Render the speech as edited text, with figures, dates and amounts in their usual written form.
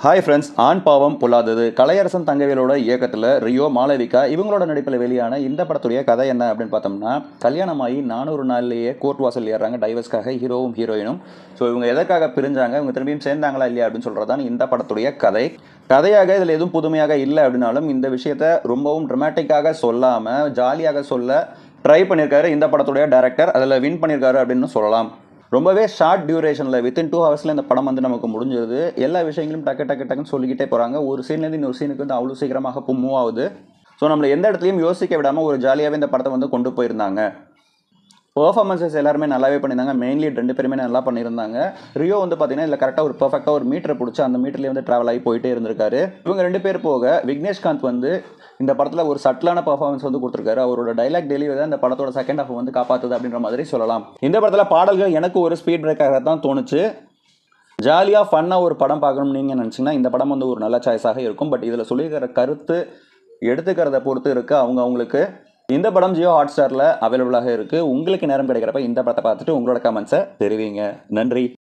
Hi friends, ஆண் பாவம் பொல்லாதது. கலையரசன் தங்கவேலோட இயக்கத்தில் ரியோ, மாளவிகா இவங்களோட நடிப்பில் வெளியான இந்த படத்துடைய கதை என்ன அப்படின்னு பார்த்தோம்னா, கல்யாணமாகி 400 நாள்லேயே கோர்ட் வாசல் ஏறுறாங்க டைவர்ஸ்க்காக ஹீரோவும் ஹீரோயினும். ஸோ இவங்க எதற்காக பிரிஞ்சாங்க, இவங்க திரும்பியும் சேர்ந்தாங்களா இல்லையா அப்படின்னு சொல்கிறது தான் இந்த படத்துடைய கதை. கதையாக இதில் எதுவும் புதுமையாக இல்லை அப்படின்னாலும் இந்த விஷயத்த ரொம்பவும் ட்ரமாட்டிக்காக சொல்லாமல் ஜாலியாக சொல்ல ட்ரை பண்ணியிருக்காரு இந்த படத்துடைய டைரக்டர். அதில் வின் பண்ணியிருக்காரு அப்படின்னு சொல்லலாம். ரொம்பவே ஷார்ட் டியூரேஷனில் வித்தின் 2 ஹவர்ஸில் இந்த படம் வந்து நமக்கு முடிஞ்சிருது. எல்லா விஷயங்களும் டக்குன்னு சொல்லிக்கிட்டே போகிறாங்க. ஒரு சீன்லேருந்து இன்னொரு சீனுக்கு வந்து அவ்வளோ சீக்கிரமாக மூவ் ஆகுது. ஸோ நம்மளை எந்த இடத்துலையும் யோசிக்க விடாமல் ஒரு ஜாலியாகவே இந்த படத்தை வந்து கொண்டு போயிருந்தாங்க. பெர்ஃபார்மன்ஸஸ் எல்லாருமே நல்லாவே பண்ணியிருந்தாங்க. மெயின்லி 2 பேருமே நல்லா பண்ணியிருந்தாங்க. ரியோ வந்து பார்த்தீங்கன்னா இதில் கரெக்டாக ஒரு பர்ஃபெக்டாக ஒரு மீட்டரை பிடிச்சி அந்த மீட்டர்லேயே வந்து ட்ராவல் ஆகி போயிட்டே இருந்திருக்காரு. இவங்க 2 பேர் போக விக்னேஷ்காந்த் வந்து இந்த படத்தில் ஒரு சட்டிலான பர்ஃபார்மன்ஸ் வந்து கொடுத்துருக்காரு. அவரோட டைலாக் டெலிவரி தான் இந்த படத்தோட செகண்ட் ஹாஃப் வந்து காப்பாற்றுது அப்படின்ற மாதிரி சொல்லலாம். இந்த படத்தில் பாடல்கள் எனக்கு ஒரு ஸ்பீட் பிரேக்காக தான் தோணுச்சு. ஜாலியாக ஃபன்னாக ஒரு படம் பார்க்கணும்னு நீங்கள் நினச்சிங்கன்னா இந்த படம் வந்து ஒரு நல்ல சாய்ஸாக இருக்கும். பட் இதில் சொல்லியிருக்கிற கருத்து எடுத்துக்கிறத பொறுத்து இருக்குது அவங்களுக்கு. இந்த படம் ஜியோ ஹாட்ஸ்டாரில் அவைலபிளாக இருக்குது. உங்களுக்கு நேரம் கிடைக்கிறப்ப இந்த படத்தை பார்த்துட்டு உங்களோட கமெண்ட்ஸை தெரிவிங்க. நன்றி.